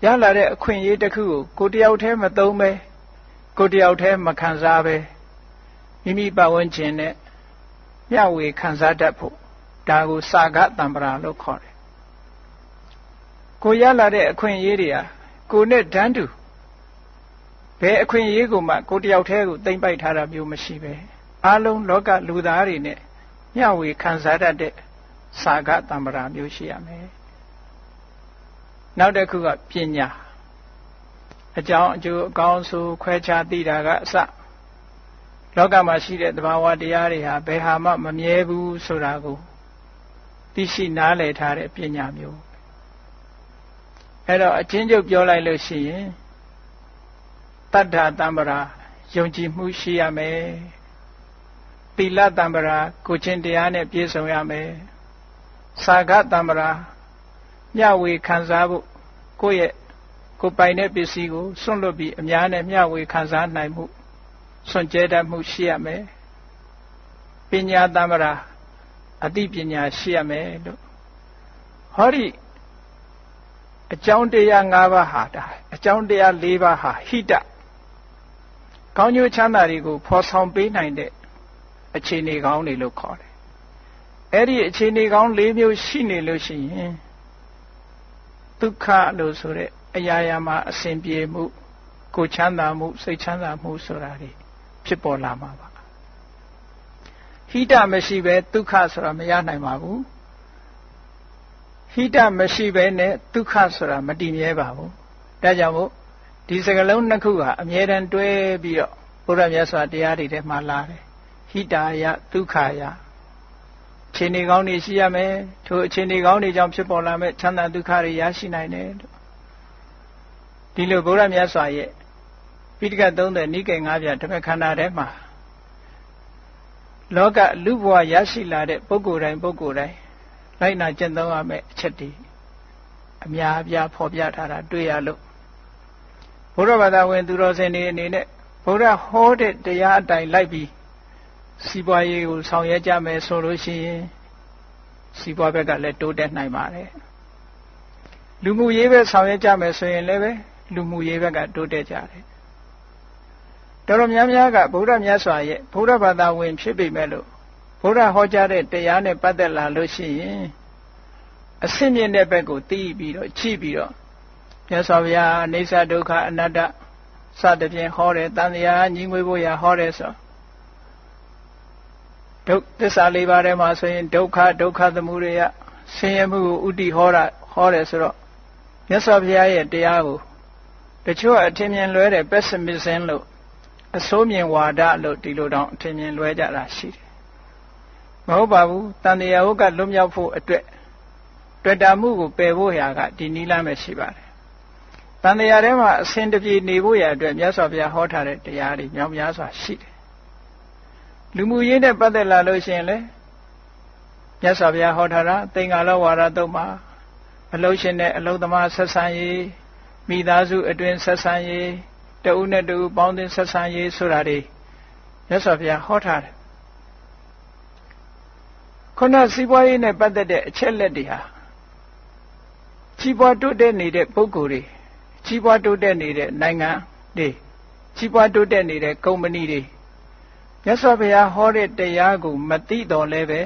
ရလာတဲ့အခွင့်အရေးတစ်ခုကိုတယောက်တည်းမသုံးပဲကိုတယောက်တည်းမခံစားပဲမိမိပတ်ဝန်းကျင်နဲ့မျှဝေခံစားတတ်ဖို့ဒါကိုစာကတံပရာလို့ခေါ်တယ်ကိုရလာတဲ့အခွင့်အရေးတွေဟာကိုနဲ့တန်းတူဘယ်အခွင့်အရေးကိုမှကိုတယောက်တည်းကိုသိမ့်ပိုက်ထားတာမျိုးမရှိပဲအားလုံးလောကလူသားတွေနဲ့မျှဝေခံစားတတ်တဲ့စာကတံပရာမျိုးရှိရမယ်နောက်တစ်ခုကပညာအကြောင်းအကျိုးအကောင်းဆိုခွဲခြားသိတာကအစလောကမှာရှိတဲ့သဘာဝတရားတွေဟာဘယ်ဟာမှမမြဲဘူးဆိုတာကိုသိရှိနားလည်ထားတဲ့ပညာမျိုး အဲ့တော့အချင်းချုပ်ပြောလိုက်လို့ရှိရင်တတ္ထတမ္ပရာယုံကြည်မှုရှိရမယ်သီလတမ္ပရာကိုချင်းတရားနဲ့ပြည့်စုံရမယ်စာဂတမ္ပရာမျှဝေခံစားဖို့ကိုယ့်ရဲ့ကိုယ်ပိုင်တဲ့ပစ္စည်းကိုစွန့်လွတ်ပြီးအများနဲ့မျှဝေခံစားနိုင်မှုစွန့်ကြဲတတ်မှုရှိရမယ်ပညာတမ္ပရာအသိပညာရှိရမယ်လို့ဟောဒီအကြောင်းတရား၅ပါးဟာဒါအကြောင်းတရား၄ပါးဟာဟိတကောင်းကျိုးချမ်းသာတွေကိုဖော်ဆောင်ပေးနိုင်တဲ့အခြေအနေကောင်းတွေလို့ခေါ်တယ်အဲ့ဒီအခြေအနေကောင်း၄မျိုးရှိနေလို့ရှိရင်ဒုက္ခလို့ဆိုတဲ့အရာရာမှာအစဉ်ပြေမှုကိုချမ်းသာမှုစိတ်ချမ်းသာမှုဆိုတာတွေဖြစ်ပေါ်လာမှာပါဟိတမရှိဘဲဒုက္ခဆိုတာမရနိုင်ပါဘူးဟိတမရှိဘဲနဲ့ဒုက္ခဆိုတာမတည်မြဲပါဘူးဒါကြောင့်မို့ဒီစကားလုံးနှစ်ခုဟာအမြဲတမ်းတွဲပြီးတော့ဘုရားမြတ်စွာတရားတွေထဲမှာလာတယ်ဟိတာယဒုက္ခယအခြေအနေကောင်းတွေရှိရမယ်ထိုအခြေအနေကောင်းတွေကြောင့်ဖြစ်ပေါ်လာမဲ့ချမ်းသာဒုက္ခတွေရရှိနိုင်တယ်လို့ဒီလိုဘုရားမြတ်စွာရဲ့ပိဋကတ်30နိကေ9ပြဓမ္မခန္ဓာထဲမှာလောကလူဘဝရရှိလာတဲ့ပုဂ္ဂိုလ်တိုင်းလိုက်နာကျင့်သုံးရမယ့်အချက်တွေအများအပြားဖော်ပြထားတာတွေ့ရလို့ဘုရားဘာသာဝင်သူတော်စင်တွေအနေနဲ့ဘုရားဟောတဲ့တရားအတိုင်းလိုက်ပြီးစီးပွားရေးကိုဆောင်ရွက်ကြမယ်ဆိုလို့ရှိရင်စီးပွားဘက်ကလည်းတိုးတက်နိုင်ပါတယ်လူမှုရေးပဲဆောင်ရွက်ကြမယ်ဆိုရင်လည်းပဲလူမှုရေးဘက်ကတိုးတက်ကြတယ်တော်တော်များများကဗုဒ္ဓမြတ်စွာရဲ့ဗုဒ္ဓဘာသာဝင်ဖြစ်ပေမဲ့လို့ဘုရားဟောကြားတဲ့တရားနဲ့ပတ်သက်လာလို့ရှိရင်အဆင့်မြင့်တဲ့ဘက်ကိုသိပြီးတော့ကြည့်ပြီးတော့မြတ်စွာဘုရားအနိစ္စဒုက္ခအနတ္တစသဖြင့်ဟောတယ်တန်တရားညီငွေဖို့ရဟောတယ်ဆိုဒုက္ခသစ္စာ၄ပါးထဲမှာဆိုရင်ဒုက္ခသမုဒယဆင်းရဲမှုကိုဥတည်ဟောတယ်ဆိုတော့မြတ်စွာဘုရားရဲ့တရားကိုတချို့အထင်မြင်လွဲတဲ့ pessimism လို့အဆိုးမြင်ဝါဒလို့ဒီလိုတောင်အထင်မြင်လွဲကြတာရှိတယ်မဟုတ်ပါဘူးတန်တရားဟုတ်ကလွတ်မြောက်ဖို့အတွက်တွေ့တာမှုကိုပယ်ဖို့ရာကဒီနည်းလမ်းပဲရှိပါတယ်တန်တရားထဲမှာအစဉ်တပြေနေဖို့ရာအတွက်မြတ်စွာဘုရားဟောထားတဲ့တရားတွေမြောက်များစွာရှိတယ်လူမှုရေးနဲ့ပတ်သက်လာလို့ရှိရင်လေမြတ်စွာဘုရားဟောထားတာသင်္ကာလောဝါဒတုတ်မှာအလုံးရှင်နဲ့အလုံးသမားဆက်ဆံရေးမိသားစုအတွင်းဆက်ဆံရေးတဦးနဲ့တဦးပေါင်းသင်းဆက်ဆံရေးဆိုတာတွေမြတ်စွာဘုရားဟောထားတယ်ခုနစီးပွားရေးနဲ့ပတ်သက်တဲ့အချက်လက်တွေဟာကြီးပွားတိုးတက်နေတဲ့ပုဂ္ဂိုလ်တွေကြီးပွားတိုးတက်နေတဲ့နိုင်ငံတွေကြီးပွားတိုးတက်နေတဲ့ကုမ္ပဏီတွေမြတ်စွာဘုရားဟောတဲ့တရားကိုမသိတော်လဲပဲ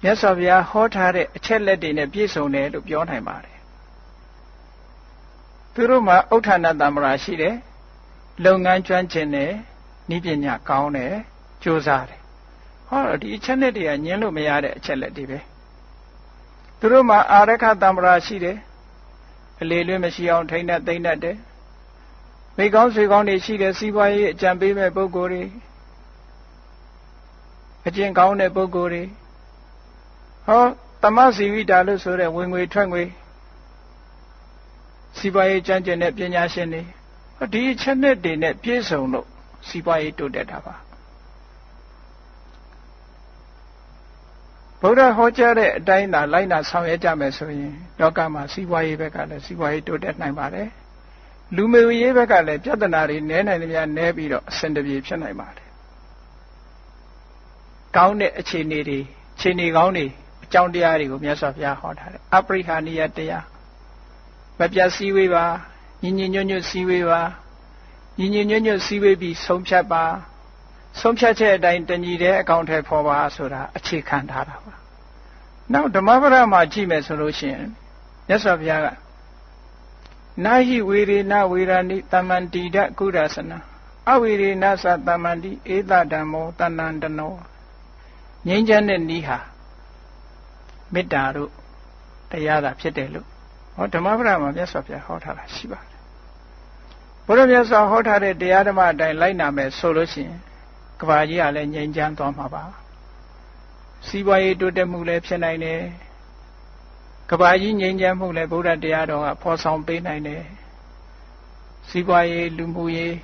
မြတ်စွာဘုရားဟောထားတဲ့အချက်လက်တွေနဲ့ပြည့်စုံတယ်လို့ပြောနိုင်ပါတယ်သူတို့မှာဥဋ္ဌာဏတမ္ပရာရှိတယ်လုပ်ငန်းကျွမ်းကျင်တယ်နည်းပညာကောင်းတယ်ကြိုးစားတယ်ဟောဒီအချက်လက်တွေကညင်းလို့မရတဲ့အချက်လက်တွေပဲသူတို့မှာအာရခတမ္ပရာရှိတယ်အလေလွဲမရှိအောင်ထိန်းတတ်သိမ့်တတ်တယ်မိကောင်းဆွေကောင်းတွေရှိတယ်စီးပွားရေးအကြံပေးမဲ့ပုဂ္ဂိုလ်တွေအကျင့်ကောင်းတဲ့ပုဂ္ဂိုလ်တွေဟောသမစီဝိတာလို့ဆိုတဲ့ဝင်ငွေထွက်ငွေစီးပွားရေးကြံ့ကျင်တဲ့ပညာရှင်တွေဒီအချက်လက်တွေနဲ့ပြည့်စုံလို့စီးပွားရေးတိုးတက်တာပါဗုဒ္ဓဟောကြားတဲ့အတိုင်းသာလိုက်နာဆောင်ရွက်ကြမယ်ဆိုရင်လောကမှာစီးပွားရေးဘက်ကလည်းစီးပွားရေးတိုးတက်နိုင်ပါတယ်လူမျိုးရေးဘက်ကလည်းပြဿနာတွေနည်းနိုင်သမျှနည်းပြီးတော့အဆင်တပြေဖြစ်နိုင်ပါတယ်ကောင်းတဲ့အခြေအနေတွေအခြေအနေကောင်းတွေအကြောင်းတရားတွေကိုမြတ်စွာဘုရားဟောထားတယ်အပရိဟာနိယတရားမပြတ်စည်းဝေးပါညီညီညွတ်ညွတ်စည်းဝေးပါညီညီညွတ်ညွတ်စည်းဝေးပြီးဆုံးဖြတ်ပါဆုံးဖြတ်ချက်အတိုင်းတညီတဲ့အကောင့်ထဲပေါ်ပါဆိုတာအခြေခံထားတာပါနောက်ဓမ္မပဒမှာကြည့်မယ်ဆိုလို့ရှိရင်မြတ်စွာဘုရားကနာဟိဝေရေနဝေရဏိတမ္မန္တိဒကုရသနာအဝေရေနသတမ္မန္တိဧတဓမ္မောတဏ္ဏတနောငြိမ်းချမ်းတဲ့ဤဟာမေတ္တာတို့တရားသာဖြစ်တယ်လို့ဟောဓမ္မပဒမှာမြတ်စွာဘုရားဟောထားတာရှိပါတယ်ဘုရားမြတ်စွာဟောထားတဲ့တရားဓမ္မအတိုင်းလိုက်နာမယ်ဆိုလို့ရှိရင်ကဘာကြီးကလည်းငြိမ်းချမ်းသွားမှာပါစီးပွားရေးတိုးတက်မှုလည်းဖြစ်နိုင်တယ် ကဘာကြီးငြိမ်းချမ်းမှုလည်းဗုဒ္ဓတရားတော်ကဖော်ဆောင်ပေးနိုင်တယ်စီးပွားရေးလူမှုရေး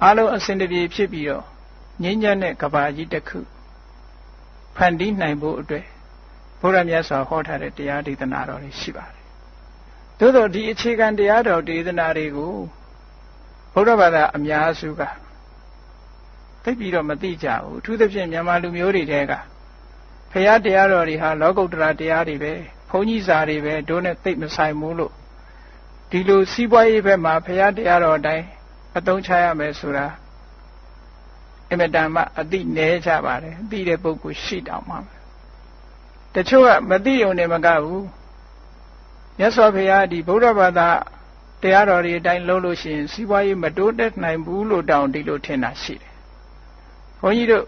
အားလုံးအစဉ်တပြေဖြစ်ပြီးတော့ငြိမ်းချမ်းတဲ့ကဘာကြီးတစ်ခုဖန်တီးနိုင်ဖို့အတွက်ဘုရားမြတ်စွာဟောထားတဲ့တရားဒေသနာတော်တွေရှိပါတယ်သို့သောဒီအခြေခံတရားတော်ဒေသနာတွေကိုဘုရားဘာသာအများစုကသိပြီးတော့မသိကြဘူးအထူးသဖြင့်မြန်မာလူမျိုးတွေတဲကဖရာတရားတော်တွေဟာလောကုတ္တရာတရားတွေပဲဘုန်းကြီးစာတွေပဲတို့နဲ့သိမဆိုင်ဘူးလို့ဒီလိုစီးပွားရေးဘက်မှာဖရာတရားတော်အတိုင်းအသုံးချရမယ်ဆိုတာအမတန်မှအသိနည်းကြပါတယ်အသိတဲ့ပုဂ္ဂိုလ်ရှိတောင်မှတချို့ကမသိုံနဲ့မကဘူးမြတ်စွာဘုရားဒီဗုဒ္ဓဘာသာတရားတော်တွေအတိုင်းလုပ်လို့ရှိရင်စီးပွားရေးမတိုးတက်နိုင်ဘူးလို့တောင်ဒီလိုထင်တာရှိတယ်ဘုန်းကြီးတို့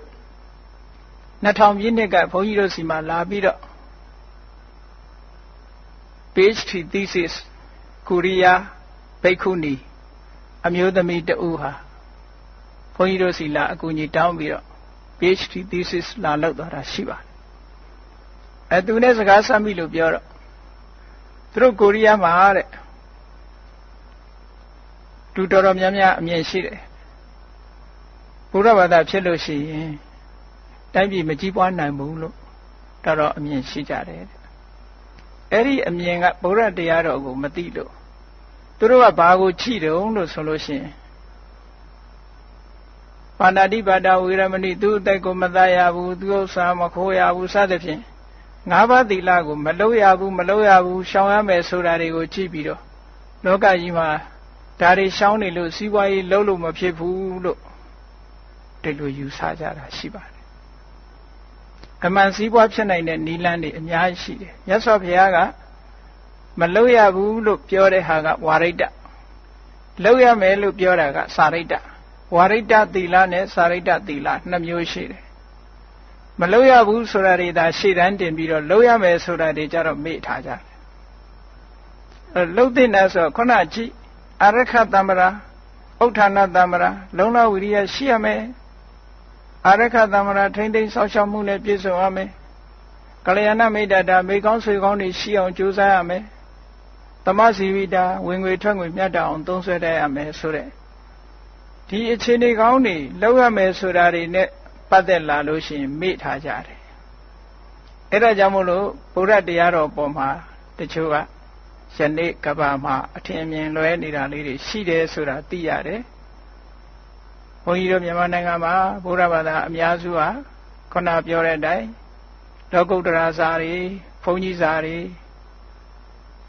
2000ပြည့်နှစ်ကဘုန်းကြီးတို့စီမှာလာပြီးတော့ PhD thesis ကိုရီးယားဘိက္ခုနီအမျိုးသမီးတဦးဟာဘုန်းကြီးတို့စီလာအကူအညီတောင်းပြီးတော့ PhD thesis လာလုပ်သွားတာရှိပါတယ်သူနဲ့စကားဆက်မိလို့ပြောတော့သူတို့ကိုရီးယားမှာတဲ့သူတော်တော်များများအမြင်ရှိတယ်ဘုရားဘာသာဖြစ်လို့ရှိရင်တိုင်းပြည်မကြီးပွားနိုင်ဘူးလို့တော်တော်အမြင်ရှိကြတယ်အဲ့ဒီအမြင်ကဘုရားတရားတော်ကိုမသိလို့သူတို့ကဘာကိုချိတုံးလို့ဆိုလို့ရှိရင်ပါဏာတိပါဒဝေရမဏိသူ့အသက်ကိုမသားရဘူးသူ့ဥစ္စာမခိုးရဘူးစသဖြင့်၅ပါးသီလကိုမလုပ်ရဘူးရှောင်ရမယ်ဆိုတာတွေကိုကြည့်ပြီးတော့လောကကြီးမှာဒါတွေရှောင်နေလို့စီးပွားရေးလုပ်လို့မဖြစ်ဘူးလို့ဒီလိုယူဆကြတာရှိပါတယ်အမှန်စီးပွားဖြစ်နိုင်တဲ့နိလန်းတွေအများကြီးရှိတယ်မြတ်စွာဘုရားကမလုပ်ရဘူးလို့ပြောတဲ့ဟာကဝါရိတ္တလုပ်ရမယ်လို့ပြောတာကစာရိတ္တဝါရိတ္တသီလနဲ့စာရိတ္တသီလနှစ်မျိုးရှိတယ်မလုပ်ရဘူးဆိုတာတွေဒါရှေ့တန်းတင်ပြီးတော့လုပ်ရမယ်ဆိုတာတွေကြတော့မေ့ထားကြတယ်လှုပ်တဲ့နဲ့ဆိုခုနကြည့်အရခတမ္ပရာဥဋ္ဌာဏတမ္ပရာလုံလဝိရိယရှိရမယ်အရခတမ္ပရာထိမ့်သိမ်းဆောက်ရှောက်မှုနဲ့ပြည့်စုံရမယ်ကလျာဏမိတ်တာမိကောင်းဆွေကောင်းတွေရှိအောင်ကြိုးစားရမယ်သမစီဝိတာဝင်ငွေထွက်ငွေမြတ်တာအောင်သုံးစွဲတတ်ရမယ်ဆိုတဲ့ဒီအခြေအနေကောင်းတွေလောက်ရမယ်ဆိုတာတွေနဲ့ပတ်သက်လာလို့ရှိရင်မေ့ထားကြတယ်အဲ့ဒါကြောင့်မို့လို့ဗုဒ္ဓတရားတော်ပေါ်မှာတချို့ကယနေ့ကဘာမှာအထင်အမြင်လွဲနေတာလေးတွေရှိတယ်ဆိုတာသိရတယ်ဘုန်းကြီးတို့မြန်မာနိုင်ငံမှာဗုဒ္ဓဘာသာအများစုဟာခုနပြောတဲ့အတိုင်းလောကုတ္တရာစာတွေဘုန်းကြီးစာတွေ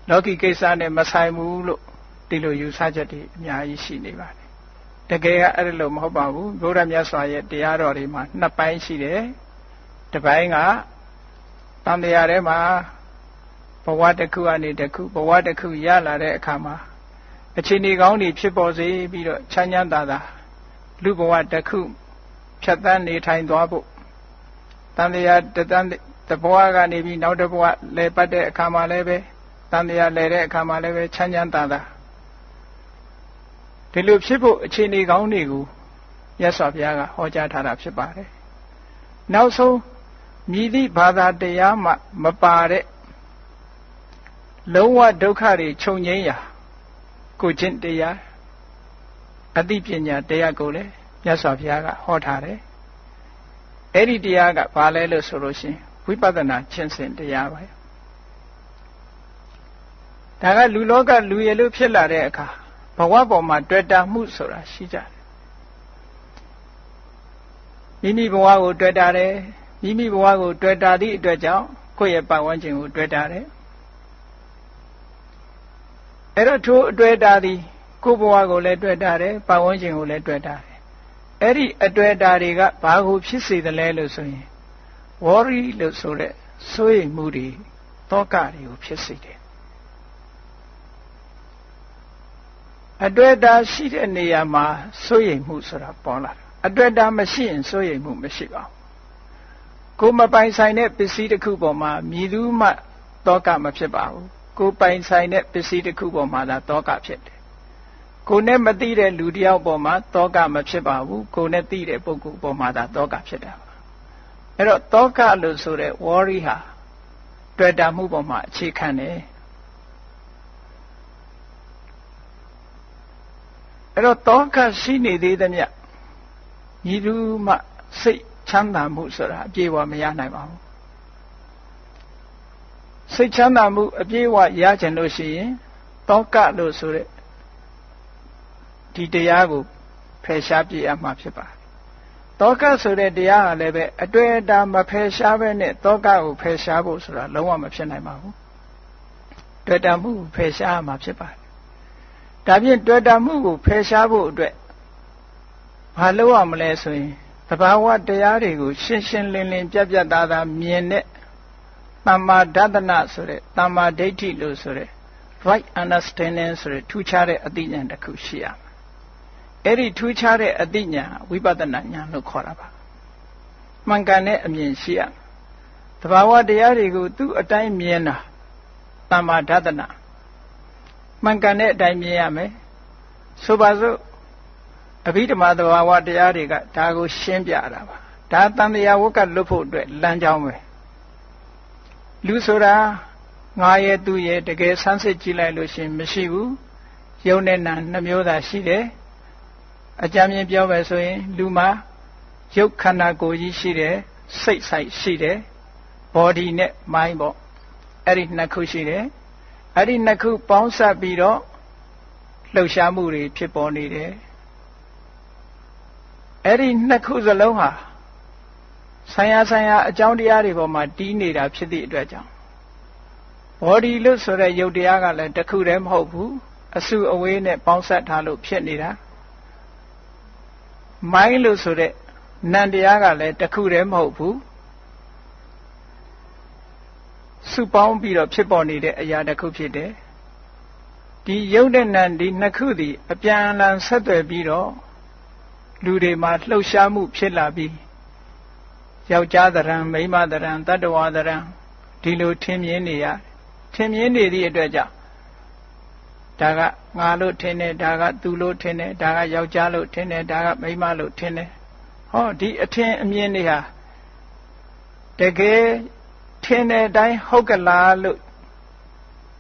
လောကီကိစ္စနဲ့မဆိုင်ဘူးလို့ဒီလိုယူဆချက်တွေအများကြီးရှိနေပါတယ်တကယ်ကအဲ့လိုမဟုတ်ပါဘူးဘုရားမြတ်စွာရဲ့တရားတော်တွေမှာနှစ်ပိုင်းရှိတယ်တစ်ပိုင်းကတန်တရားထဲမှာဘဝတစ်ခုကနေတစ်ခုဘဝတစ်ခုရလာတဲ့အခါမှာအခြေအနေကောင်းတွေဖြစ်ပေါ်စေပြီးတော့ချမ်းချမ်းသာသာလူဘဝတစ်ခုဖြတ်သန်းနေထိုင်သွားဖို့တန်တရားတဘဝကနေပြီးနောက်တစ်ဘဝလဲပတ်တဲ့အခါမှာလည်းပဲတန်တရားလဲတဲ့အခါမှာလည်းပဲချမ်းချမ်းသာသာဒီလိုဖြစ်ဖို့အခြေအနေကောင်းတွေကိုမြတ်စွာဘုရားကဟောကြားထားတာဖြစ်ပါတယ်နောက်ဆုံးမြည်သည့်ဘာသာတရားမှမပါတဲ့လုံးဝဒုက္ခတွေချုပ်ငြိမ်းရာကိုကျင့်တရားအသိပညာတရားကိုလည်းမြတ်စွာဘုရားကဟောထားတယ်အဲ့ဒီတရားကဘာလဲလို့ဆိုလို့ရှိရင်ဝိပဿနာကျင့်စဉ်တရားပါဒါကလူလောကလူရည်လို့ဖြစ်လာတဲ့အခါဘဝပေါ်မှာတွေ့တာမှုဆိုတာရှိကြတယ်မိမိဘဝကိုတွေ့တာတယ်မိမိဘဝကိုတွေ့တာသည့်အတွက်ကြောင့်ကိုယ့်ရဲ့ပတ်ဝန်းကျင်ကိုတွေ့တာတယ်အဲ့တော့ထိုအတွေ့တာသည်ကိုယ့်ဘဝကိုလည်းတွေ့တာတယ်ပတ်ဝန်းကျင်ကိုလည်းတွေ့တာတယ်အဲ့ဒီအတွေ့တာတွေကဘာကိုဖြစ်စေသလဲလို့ဆိုရင် worry လို့ဆိုတဲ့စိုးရိမ်မှုတွေတောကတွေကိုဖြစ်စေတယ်အတွေ့အတာရှိတဲ့နေရာမှာစိုးရိမ်မှုဆိုတာပေါ်လာတယ်အတွေ့အတာမရှိရင်စိုးရိမ်မှုမရှိပါဘူးကိုယ်မပိုင်ဆိုင်တဲ့ပစ္စည်းတစ်ခုပေါ်မှာမြည်သူမှတောကမဖြစ်ပါဘူးကိုယ်ပိုင်ဆိုင်တဲ့ပစ္စည်းတစ်ခုပေါ်မှာသာတောကဖြစ်တယ်ကိုယ်နဲ့မသိတဲ့လူတစ်ယောက်ပေါ်မှာတောကမဖြစ်ပါဘူးကိုယ်နဲ့သိတဲ့ပုဂ္ဂိုလ်ပေါ်မှာသာတောကဖြစ်တာပါအဲ့တော့တောကလို့ဆိုတဲ့ worry ဟာ တွေ့တာမှုပေါ်မှာအခြေခံတယ်အဲ့တော့တောကရှိနေသေးသမျှညီသူမှစိတ်ချမ်းသာမှုဆိုတာအပြည့်အဝမရနိုင်ပါဘူးစိတ်ချမ်းသာမှုအပြည့်အဝရချင်လို့ရှိရင်တောကလို့ဆိုတဲ့ဒီတရားကိုဖယ်ရှားပြရမှာဖြစ်ပါတယ်တောကဆိုတဲ့တရားဟာလည်းပဲအတွေ့အတာမဖယ်ရှားဘဲနဲ့တောကကိုဖယ်ရှားဖို့ဆိုတာလုံးဝမဖြစ်နိုင်ပါဘူးတွေ့တာမှုကိုဖယ်ရှားရမှာဖြစ်ပါတယ်ဒါဖြင့်တွေ့တာမှုကိုဖယ်ရှားဖို့အတွက်ဘာလုပ်ရမလဲဆိုရင်သဘာဝတရားတွေကိုရှင်းရှင်းလင်းလင်းပြတ်ပြတ်သားသားမြင်တဲ့သမ္မာဒသနဆိုတဲ့သမ္မာဒိဋ္ဌိလို့ဆိုတဲ့ right understanding ဆိုတဲ့ထူးခြားတဲ့အသိဉာဏ်တစ်ခုရှိရမယ်အဲ့ဒီထူးခြားတဲ့အသိဉာဏ်ဝိပဿနာဉာဏ်လို့ခေါ်တာပါမှန်ကန်တဲ့အမြင်ရှိရသဘာဝတရားတွေကိုသူ့အတိုင်းမြင်တာသမ္မာဒသနမှန်ကန်တဲ့အတိုင်းမြင်ရမယ်ဆိုပါစို့အဘိဓမ္မာသဘာဝတရားတွေကဒါကိုရှင်းပြတာပါဒါတန်တရားဝကလွတ်ဖို့အတွက်လမ်းကြောင်းပဲလူဆိုတာငါရဲ့သူရဲ့တကယ်ဆန်းစစ်ကြည့်လိုက်လို့ရှင်မရှိဘူးယုံနဲ့နာနှမျိုးသာရှိတယ်အကြမ်းမြင်ပြောမယ်ဆိုရင်လူမှာရုပ်ခန္ဓာကိုယ်ကြီးရှိတယ်စိတ်ဆိုင်ရှိတယ် body နဲ့ mind ပေါ့အဲ့ဒီနှစ်ခုရှိတယ်အဲ့ဒီနှစ်ခုပေါင်းစပ်ပြီးတော့လှုပ်ရှားမှုတွေဖြစ်ပေါ်နေတယ်အဲ့ဒီနှစ်ခုစလုံးဟာဆိုင်ရာအကြောင်းတရားတွေပေါ်မှာတီးနေတာဖြစ်သည့်အတွက်ကြောင့် body လို့ဆိုတဲ့ရုပ်တရားကလည်းတစ်ခုတည်းမဟုတ်ဘူးအစုအဝေးနဲ့ပေါင်းစပ်ထားလို့ဖြစ်နေတာ mind လို့ဆိုတဲ့နံတရားကလည်းတစ်ခုတည်းမဟုတ်ဘူးစုပေါင်းပြီးတော့ဖြစ်ပေါ်နေတဲ့အရာတစ်ခုဖြစ်တယ်ဒီယုတ်တဲ့နံဒီနှစ်ခုသည်အပြန်အလှန်ဆက်သွယ်ပြီးတော့လူတွေမှာလှုပ်ရှားမှုဖြစ်လာပြီးယောက်ျားသဏ္ဍာန်မိန်းမသဏ္ဍာန်တတ္တဝါသဏ္ဍာန်ဒီလိုထင်မြင်နေရထင်မြင်နေသည့်အတွက်ကြောင့်ဒါကငါလို့ထင်တယ်ဒါကသူလို့ထင်တယ်ဒါကယောက်ျားလို့ထင်တယ်ဒါကမိန်းမလို့ထင်တယ်ဟောဒီအထင်အမြင်တွေဟာတကယ်ထင်တဲ့အတိုင်းဟုတ်ကလားလို့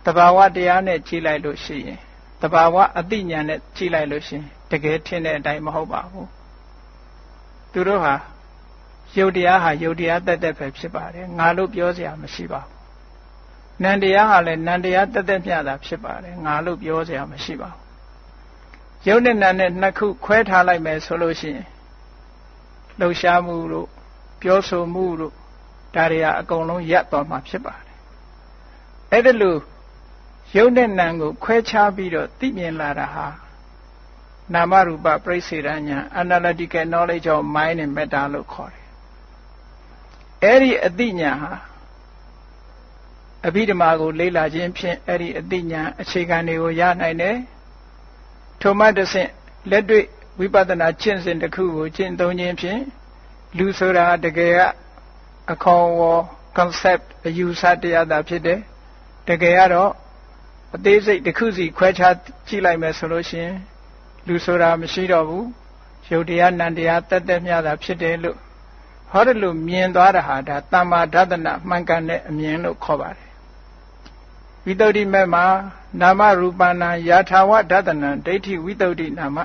တဘာဝတရားနဲ့ကြည့်လိုက်လို့ရှိရင်တဘာဝအသိဉာဏ်နဲ့ကြည့်လိုက်လို့ရှိရင်တကယ်ထင်တဲ့အတိုင်းမဟုတ်ပါဘူးသူတို့ဟာယုတ်တရားဟာယုတ်တရားတက်တက်ပဲဖြစ်ပါတယ်ငါလို့ပြောစရာမရှိပါဘူးနန္တရားဟာလည်းနန္တရားတက်တက်မျှတာဖြစ်ပါတယ်ငါလို့ပြောစရာမရှိပါဘူးယုတ်နဲ့နံနဲ့နှစ်ခုခွဲထားလိုက်မယ်ဆိုလို့ရှိရင်လှုပ်ရှားမှုတို့ပြောဆိုမှုတို့ဒါတွေဟာအကုန်လုံးရပ်သွားမှာဖြစ်ပါတယ်အဲ့ဒါလို့ယုတ်နဲ့နံကိုခွဲခြားပြီးတော့သိမြင်လာတာဟာနာမရူပပရိစ္ဆေဒဉာဏ် analytical knowledge of mind and matter လို့ခေါ်တယ်အဲ့ဒီအသိဉာဏ်ဟာအဘိဓမ္မာကိုလေ့လာခြင်းဖြင့်အဲ့ဒီအသိဉာဏ်အခြေခံတွေကိုရနိုင်တယ်ထိုမှတစ်ဆင့်လက်တွေ့ဝိပဿနာကျင့်စဉ်တစ်ခုကိုကျင့်သုံးခြင်းဖြင့်လူဆိုတာတကယ်ကအခေါ်အဝေါ် concept အယူဆတရားသာဖြစ်တယ်တကယ်ကတော့အသေးစိတ်တစ်ခုစီခွဲခြားကြည့်လိုက်မယ်ဆိုလို့ရှိရင်လူဆိုတာမရှိတော့ဘူးယုတ်တရားနံတရားတက်တက်မျှတာဖြစ်တယ်လို့ဟောတယ်လို့မြင်သွားတာဟာဒါသမ္မာဒသနမှန်ကန်တဲ့အမြင်လို့ခေါ်ပါတယ်ဝိတ္တုဒ္ဓိမဲ့မှာနာမရူပနာယာထာဝဒသနံဒိဋ္ဌိဝိတ္တုဒ္ဓိနာမ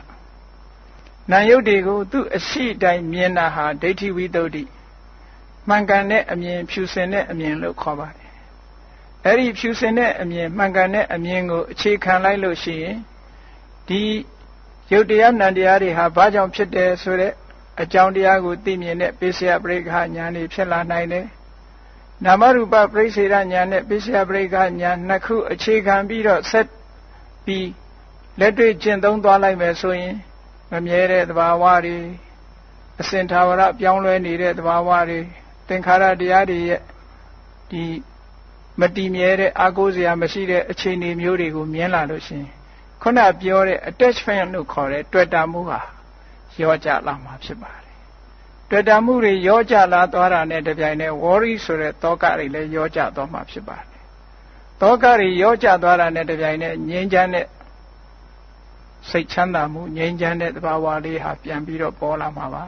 နာယုတ်တွေကိုသူ့အရှိတိုင်းမြင်တာဟာဒိဋ္ဌိဝိတ္တုဒ္ဓိမှန်ကန်တဲ့အမြင်ဖြူစင်တဲ့အမြင်လို့ခေါ်ပါတယ်အဲ့ဒီဖြူစင်တဲ့အမြင်မှန်ကန်တဲ့အမြင်ကိုအခြေခံလိုက်လို့ရှိရင်ဒီယုတ်တရားနံတရားတွေဟာဘာကြောင့်ဖြစ်တယ်ဆိုတဲ့အကြောင်းတရားကိုသိမြင်တဲ့ပိစ္ဆယပရိက္ခဉာဏ်တွေဖြစ်လာနိုင်တယ်နာမရူပပရိစ္ဆေဒဉာဏ်နဲ့ပိစ္ဆယပရိက္ခဉာဏ်နှစ်ခုအခြေခံပြီးတော့ဆက်ပြီးလက်တွေ့ကျင့်သုံးသွားလိုက်မယ်ဆိုရင်မမြဲတဲ့သဘာဝတွေအစဉ်သာဝရပြောင်းလဲနေတဲ့သဘာဝတွေသင်္ခါရတရားတွေရဲ့ဒီမတည်မြဲတဲ့အာကိုးစရာမရှိတဲ့အခြေအနေမျိုးတွေကိုမြင်လာလို့ရှိရင်ခုနပြောတဲ့ attachment လို့ခေါ်တဲ့တွေ့တာမှုဟာရောကြလာမှာဖြစ်ပါတယ်တွေ့တာမှုတွေရောကြလာသွားတာနဲ့တပြိုင်နက် worry ဆိုတဲ့တောကတွေလည်းရောကြသွားမှာဖြစ်ပါတယ်တောကတွေရောကြသွားတာနဲ့တပြိုင်နက်ငြိမ်းချမ်းတဲ့စိတ်ချမ်းသာမှုငြိမ်းချမ်းတဲ့သဘာဝလေးဟာပြန်ပြီးတော့ပေါ်လာမှာပါ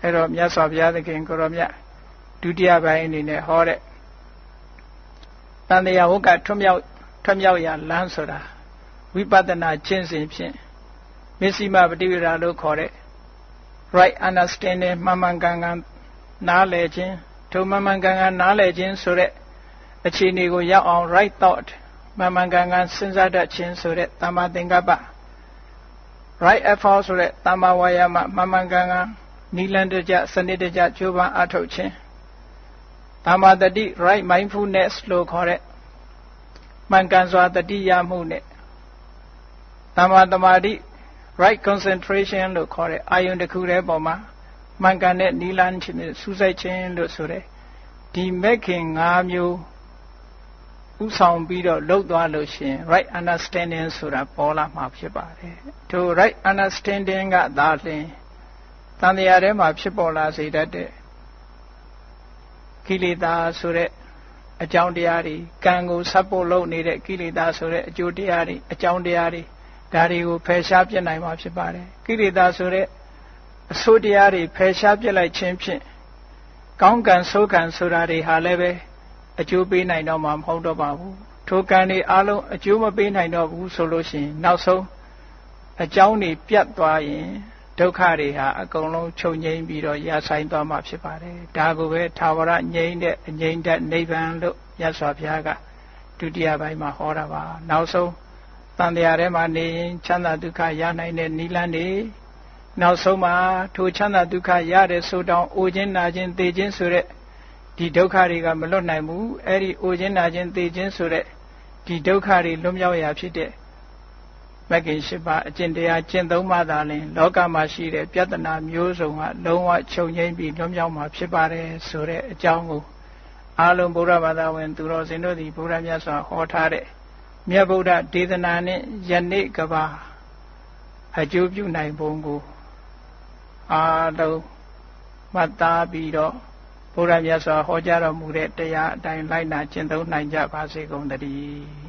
အဲ့တော့မြတ်စွာဘုရားသခင်ကိုရောမြတ်ဒုတိယပိုင်းအနေနဲ့ဟောတဲ့ န်တရားဝကထွတ်မြောက်ရာလမ်းဆိုတာဝိပဿနာကျင့်စဉ်ဖြင့်မျက်စိမပฏิဝေဒလို့ခေါ်တဲ့ right understanding မှန်မှန်ကန်ကန်နားလည်ခြင်းထိုမှန်မှန်ကန်ကန်နားလည်ခြင်းဆိုတဲ့အခြေအနေကိုရောက်အောင် right thought မှန်မှန်ကန်ကန်စဉ်းစားတတ်ခြင်းဆိုတဲ့သမ္မာသင်္ကပ္ပ right effort ဆိုတဲ့သမ္မာဝါယာမမှန်မှန်ကန်ကန်နိလန္ဒကြစနစ်တကျကြိုးပမ်းအထောက်ခြင်းသမ္မာတတိ right mindfulness လို့ခေါ်တဲ့မှန်ကန်စွာတတိယမှုနဲ့သမ္မာသမာဓိ right concentration လို့ခေါ်တဲ့အာယုန်တစ်ခုတည်းပေါ်မှာမှန်ကန်တဲ့နိလန်းခြင်းစူးစိုက်ခြင်းလို့ဆိုတဲ့ဒီမဲ့ခင်၅မျိုးဥဆောင်ပြီးတော့လှုပ်သွားလို့ရှိရင် right understanding ဆိုတာပေါ်လာမှာဖြစ်ပါတယ်ထို right understanding ကသာလျှင်တန်တရားထဲမှာဖြစ်ပေါ်လာစေတတ်တဲ့ကိလေသာဆိုတဲ့အကြောင်းတရားတွေကံကိုဆက်ဖို့လုပ်နေတဲ့ကိလေသာဆိုတဲ့အကျိုးတရားတွေအကြောင်းတရားတွေဒါတွေကိုဖယ်ရှားပြစ်နိုင်မှာဖြစ်ပါတယ်ကိလေသာဆိုတဲ့အဆိုးတရားတွေဖယ်ရှားပြစ်လိုက်ခြင်းဖြင့်ကောင်းကံဆိုးကံဆိုတာတွေဟာလည်းပဲအကျိုးပေးနိုင်တော့မှာမဟုတ်တော့ပါဘူးထိုကံတွေအလုံးအကျိုးမပေးနိုင်တော့ဘူးဆိုလို့ရှိရင်နောက်ဆုံးအကြောင်းတွေပြတ်သွားရင်ဒုက္ခတွေဟာအကုန်လုံးချုပ်ငြိမ်းပြီးတော့ရဆိုင်သွားမှာဖြစ်ပါတယ်ဒါကိုပဲသာဝရငြိမ်းတဲ့အငြိမ်းတဲ့နိဗ္ဗာန်လို့မြတ်စွာဘုရားကဒုတိယပိုင်းမှာဟောတာပါနောက်ဆုံးတန်တရားထဲမှာနေရင်ချမ်းသာဒုက္ခရနိုင်တဲ့နိလန်းတွေနောက်ဆုံးမှာထိုချမ်းသာဒုက္ခရတဲ့ဆိုတောင်အိုခြင်းနာခြင်းသေခြင်းဆိုတဲ့ဒီဒုက္ခတွေကမလွတ်နိုင်ဘူးအဲ့ဒီအိုခြင်းနာခြင်းသေခြင်းဆိုတဲ့ဒီဒုက္ခတွေလွတ်မြောက်ရာဖြစ်တဲ့မဂ္ဂင်၈ပါးအကျင့်တရားကျင့်သုံးမှသာလျှင်လောကမှာရှိတဲ့ပြဿနာမျိုးစုံကလုံးဝချုပ်ငြိမ်းပြီးလွတ်မြောက်မှာဖြစ်ပါတယ်ဆိုတဲ့အကြောင်းကိုအားလုံးဗုဒ္ဓဘာသာဝင်သူတော်စင်တို့သည်ဗုဒ္ဓမြတ်စွာဟောထားတဲ့မြတ်ဗုဒ္ဓဒေသနာနှင့်ယနေ့ကဘာအကျိုးပြုနိုင်ပုံကိုအားလုံးမှတ်သားပြီးတော့ဘုရားမြတ်စွာဟောကြားတော်မူတဲ့တရားအတိုင်းလိုက်နာကျင့်သုံးနိုင်ကြပါစေကုန်သတည်း